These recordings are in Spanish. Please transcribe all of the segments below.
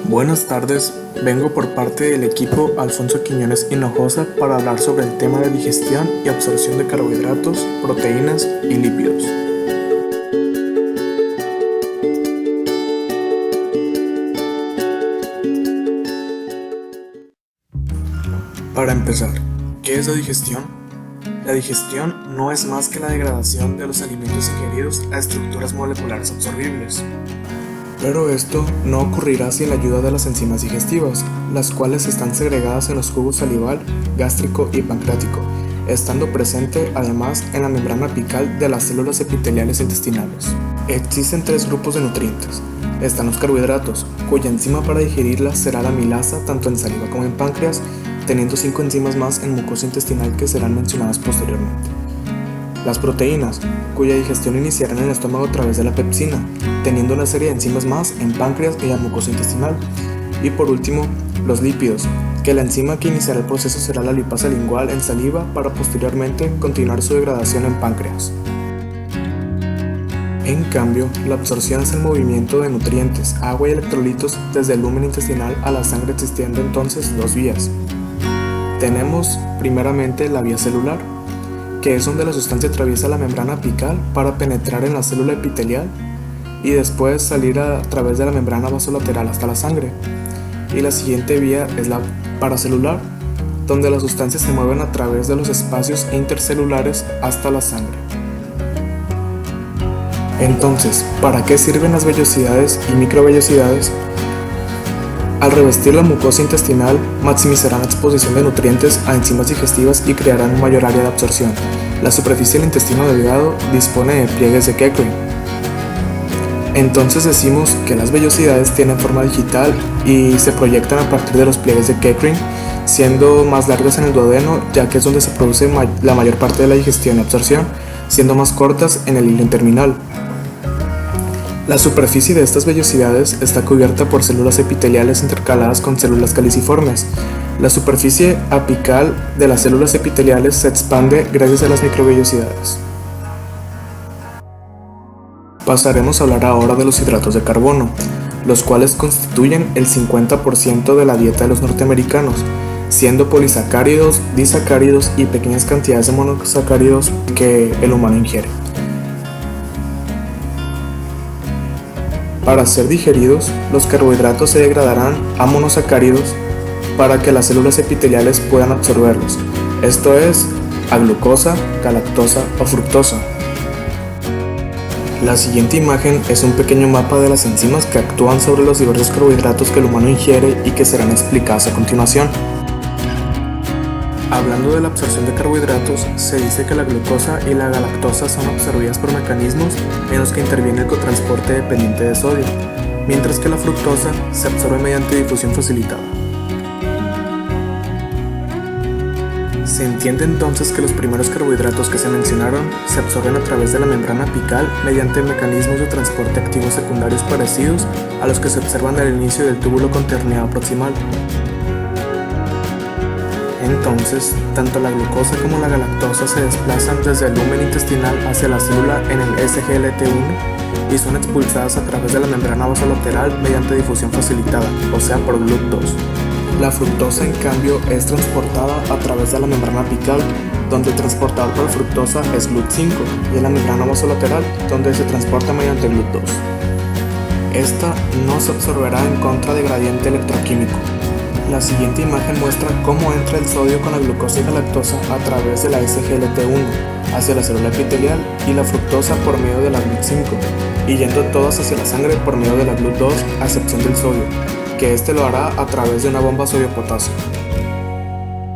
Buenas tardes, vengo por parte del equipo Alfonso Quiñones Hinojosa para hablar sobre el tema de digestión y absorción de carbohidratos, proteínas y lípidos. Para empezar, ¿qué es la digestión? La digestión no es más que la degradación de los alimentos ingeridos a estructuras moleculares absorbibles. Pero esto no ocurrirá sin la ayuda de las enzimas digestivas, las cuales están segregadas en los jugos salival, gástrico y pancreático, estando presente además en la membrana apical de las células epiteliales intestinales. Existen tres grupos de nutrientes. Están los carbohidratos, cuya enzima para digerirlas será la amilasa tanto en saliva como en páncreas, teniendo 5 enzimas más en mucosa intestinal que serán mencionadas posteriormente. Las proteínas, cuya digestión iniciará en el estómago a través de la pepsina, teniendo una serie de enzimas más en páncreas y la mucosa intestinal. Y por último, los lípidos, que la enzima que iniciará el proceso será la lipasa lingual en saliva para posteriormente continuar su degradación en páncreas. En cambio, la absorción es el movimiento de nutrientes, agua y electrolitos desde el lumen intestinal a la sangre, existiendo entonces dos vías. Tenemos primeramente la vía celular, que es donde la sustancia atraviesa la membrana apical para penetrar en la célula epitelial y después salir a través de la membrana vasolateral hasta la sangre. Y la siguiente vía es la paracelular, donde las sustancias se mueven a través de los espacios intercelulares hasta la sangre. Entonces, ¿para qué sirven las vellosidades y microvellosidades? Al revestir la mucosa intestinal, maximizarán la exposición de nutrientes a enzimas digestivas y crearán un mayor área de absorción. La superficie del intestino delgado dispone de pliegues de Keckring. Entonces decimos que las vellosidades tienen forma digital y se proyectan a partir de los pliegues de Keckring, siendo más largas en el duodeno, ya que es donde se produce la mayor parte de la digestión y absorción, siendo más cortas en el hilo interminal. La superficie de estas vellosidades está cubierta por células epiteliales intercaladas con células caliciformes. La superficie apical de las células epiteliales se expande gracias a las microvellosidades. Pasaremos a hablar ahora de los hidratos de carbono, los cuales constituyen el 50% de la dieta de los norteamericanos, siendo polisacáridos, disacáridos y pequeñas cantidades de monosacáridos que el humano ingiere. Para ser digeridos, los carbohidratos se degradarán a monosacáridos para que las células epiteliales puedan absorberlos, esto es, a glucosa, galactosa o fructosa. La siguiente imagen es un pequeño mapa de las enzimas que actúan sobre los diversos carbohidratos que el humano ingiere y que serán explicadas a continuación. Hablando de la absorción de carbohidratos, se dice que la glucosa y la galactosa son absorbidas por mecanismos en los que interviene el cotransporte dependiente de sodio, mientras que la fructosa se absorbe mediante difusión facilitada. Se entiende entonces que los primeros carbohidratos que se mencionaron se absorben a través de la membrana apical mediante mecanismos de transporte activos secundarios parecidos a los que se observan al inicio del túbulo contorneado proximal. Entonces, tanto la glucosa como la galactosa se desplazan desde el lumen intestinal hacia la célula en el SGLT1 y son expulsadas a través de la membrana vasolateral mediante difusión facilitada, o sea por GLUT2. La fructosa, en cambio, es transportada a través de la membrana apical, donde el transportador por fructosa es GLUT5, y en la membrana vasolateral, donde se transporta mediante GLUT2. Esta no se absorberá en contra de gradiente electroquímico. La siguiente imagen muestra cómo entra el sodio con la glucosa y galactosa a través de la SGLT1 hacia la célula epitelial y la fructosa por medio de la GLUT5 y yendo todas hacia la sangre por medio de la GLUT2 a excepción del sodio, que este lo hará a través de una bomba sodio-potasio.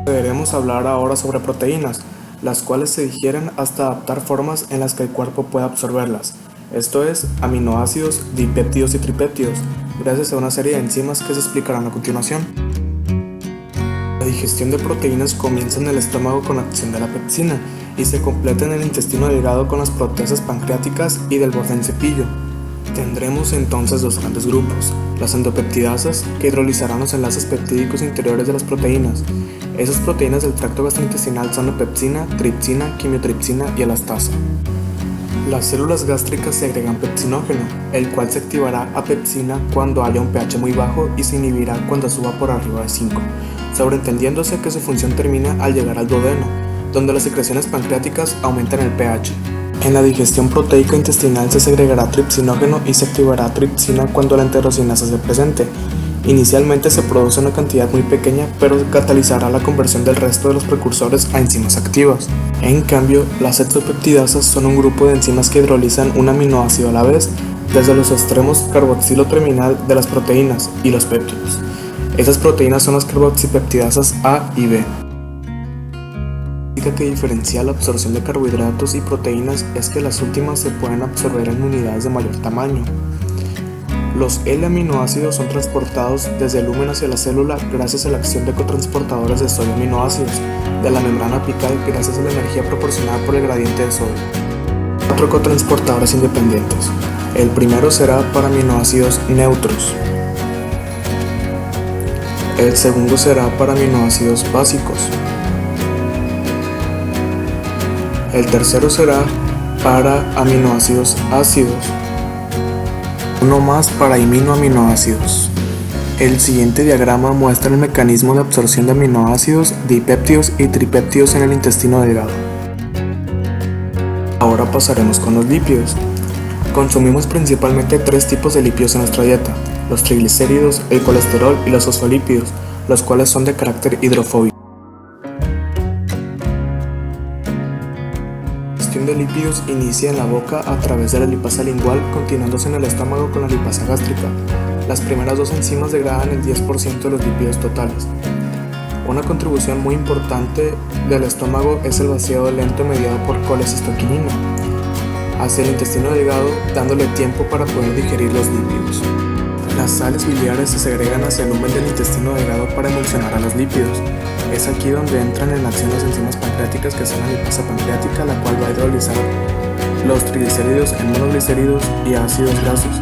Deberemos hablar ahora sobre proteínas, las cuales se digieren hasta adaptar formas en las que el cuerpo pueda absorberlas, esto es, aminoácidos, dipéptidos y tripéptidos, gracias a una serie de enzimas que se explicarán a continuación. La digestión de proteínas comienza en el estómago con la acción de la pepsina y se completa en el intestino delgado con las proteasas pancreáticas y del borde en cepillo. Tendremos entonces dos grandes grupos, las endopeptidasas, que hidrolizarán los enlaces peptídicos interiores de las proteínas. Esas proteínas del tracto gastrointestinal son la pepsina, tripsina, quimiotripsina y elastasa. Las células gástricas segregan pepsinógeno, el cual se activará a pepsina cuando haya un pH muy bajo y se inhibirá cuando suba por arriba de 5, sobreentendiéndose que su función termina al llegar al duodeno, donde las secreciones pancreáticas aumentan el pH. En la digestión proteica intestinal se segregará tripsinógeno y se activará tripsina cuando la enterocinasa se presente. Inicialmente se produce una cantidad muy pequeña, pero catalizará la conversión del resto de los precursores a enzimas activas. En cambio, las hexapeptidasas son un grupo de enzimas que hidrolizan un aminoácido a la vez, desde los extremos carboxilo terminal de las proteínas y los péptidos. Estas proteínas son las carboxipeptidasas A y B. La característica que diferencia la absorción de carbohidratos y proteínas es que las últimas se pueden absorber en unidades de mayor tamaño. Los L-aminoácidos son transportados desde el lumen hacia la célula gracias a la acción de cotransportadores de sodio aminoácidos de la membrana apical gracias a la energía proporcionada por el gradiente de sodio. 4 cotransportadores independientes. El primero será para aminoácidos neutros. El segundo será para aminoácidos básicos. El tercero será para aminoácidos ácidos. Uno más para aminoácidos. El siguiente diagrama muestra el mecanismo de absorción de aminoácidos, dipéptidos y tripéptidos en el intestino delgado. Ahora pasaremos con los lípidos. Consumimos principalmente 3 tipos de lípidos en nuestra dieta: los triglicéridos, el colesterol y los fosfolípidos, los cuales son de carácter hidrofóbico. La digestión de lípidos inicia en la boca a través de la lipasa lingual, continuándose en el estómago con la lipasa gástrica. Las primeras 2 enzimas degradan el 10% de los lípidos totales. Una contribución muy importante del estómago es el vaciado lento mediado por colecistoquinina hacia el intestino delgado, dándole tiempo para poder digerir los lípidos. Las sales biliares se segregan hacia el lumen del intestino delgado para emulsionar a los lípidos. Es aquí donde entran en acción las enzimas pancreáticas, que son la lipasa pancreática, la cual va a hidrolizar los triglicéridos en monoglicéridos y ácidos grasos.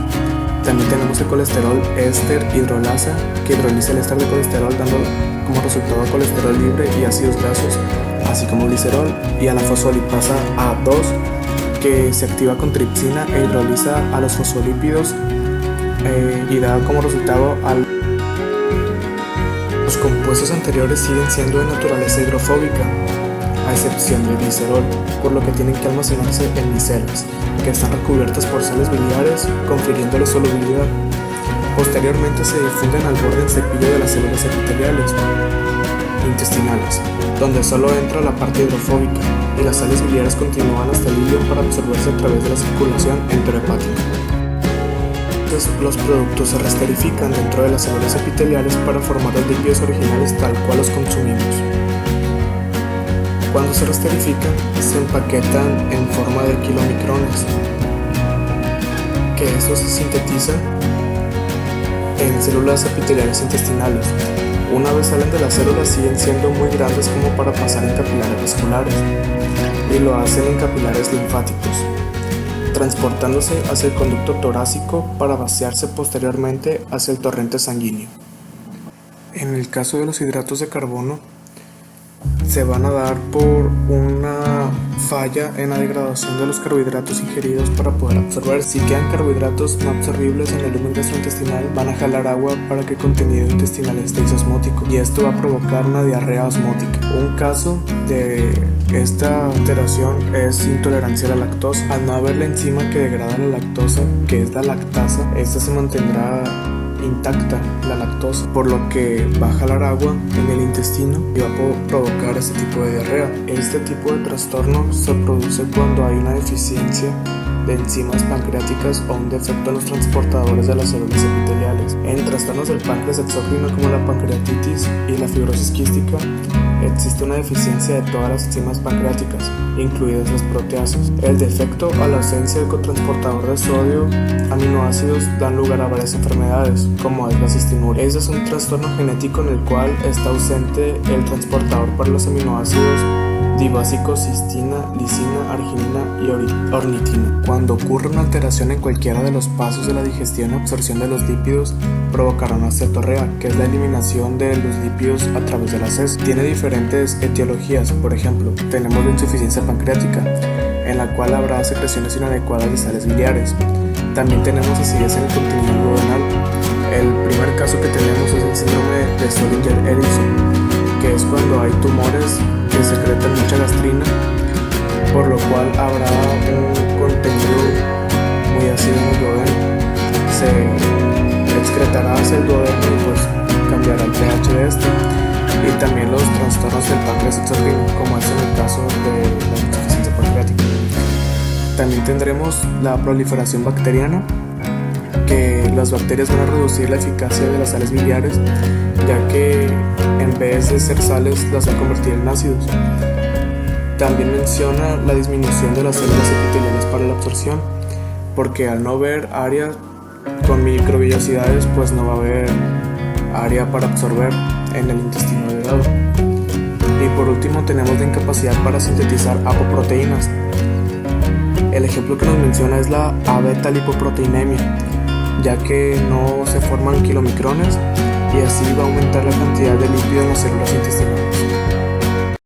También tenemos el colesterol éster hidrolasa, que hidroliza el éster de colesterol dando como resultado colesterol libre y ácidos grasos, así como glicerol, y a la fosfolipasa A2, que se activa con tripsina e hidroliza a los fosfolípidos y da como resultado Los compuestos anteriores siguen siendo de naturaleza hidrofóbica, a excepción del glicerol, por lo que tienen que almacenarse en micelas, que están recubiertas por sales biliares, confiriéndole solubilidad. Posteriormente se difunden al borde del cepillo de las células epiteliales intestinales, donde solo entra la parte hidrofóbica, y las sales biliares continúan hasta el hilo para absorberse a través de la circulación enterohepática. Los productos se resterifican dentro de las células epiteliales para formar los lípidos originales tal cual los consumimos. Cuando se resterifican, se empaquetan en forma de kilomicrones, que estos se sintetizan en células epiteliales intestinales. Una vez salen de las células, siguen siendo muy grandes como para pasar en capilares vasculares, y lo hacen en capilares linfáticos, transportándose hacia el conducto torácico para vaciarse posteriormente hacia el torrente sanguíneo. En el caso de los hidratos de carbono, se van a dar por una falla en la degradación de los carbohidratos ingeridos para poder absorber. Si quedan carbohidratos no absorbibles en el lumen gastrointestinal, van a jalar agua para que el contenido intestinal esté isosmótico, y esto va a provocar una diarrea osmótica. Un caso de esta alteración es intolerancia a la lactosa. Al no haber la enzima que degrada la lactosa, que es la lactasa, esta se mantendrá intacta, la lactosa, por lo que va a jalar agua en el intestino y va a provocar este tipo de diarrea. Este tipo de trastorno se produce cuando hay una deficiencia de enzimas pancreáticas o un defecto en los transportadores de las células epiteliales. En trastornos del páncreas exócrino como la pancreatitis y la fibrosis quística, existe una deficiencia de todas las enzimas pancreáticas, incluidas las proteasas. El defecto o la ausencia del cotransportador de sodio aminoácidos dan lugar a varias enfermedades, como es la cistinuria. Ese es un trastorno genético en el cual está ausente el transportador para los aminoácidos dibásicos cistina, lisina, arginina y ornitina. Cuando ocurre una alteración en cualquiera de los pasos de la digestión y absorción de los lípidos, provocará una cetorrea, que es la eliminación de los lípidos a través de las heces. Tiene diferentes etiologías. Por ejemplo, tenemos la insuficiencia pancreática, en la cual habrá secreciones inadecuadas de sales biliares. También tenemos acidez en el contenido duodenal. El primer caso que tenemos es el síndrome de Zollinger-Ellison, que es cuando hay tumores que secretan mucha gastrina, por lo cual habrá un contenido muy ácido en el duodeno. Se excretará hacia el duodeno y pues cambiará el pH de este. Y también los trastornos del páncreas exocrino, como es en el caso de la insuficiencia pancreática. También tendremos la proliferación bacteriana, que las bacterias van a reducir la eficacia de las sales biliares, ya que en vez de ser sales las va a convertir en ácidos. También menciona la disminución de las células epiteliales para la absorción, porque al no haber área con microvellosidades, pues no va a haber área para absorber en el intestino delgado. Y por último tenemos la incapacidad para sintetizar apoproteínas. El ejemplo que nos menciona es la A-beta-lipoproteinemia, ya que no se forman kilomicrones y así va a aumentar la cantidad de lípido en las células intestinales.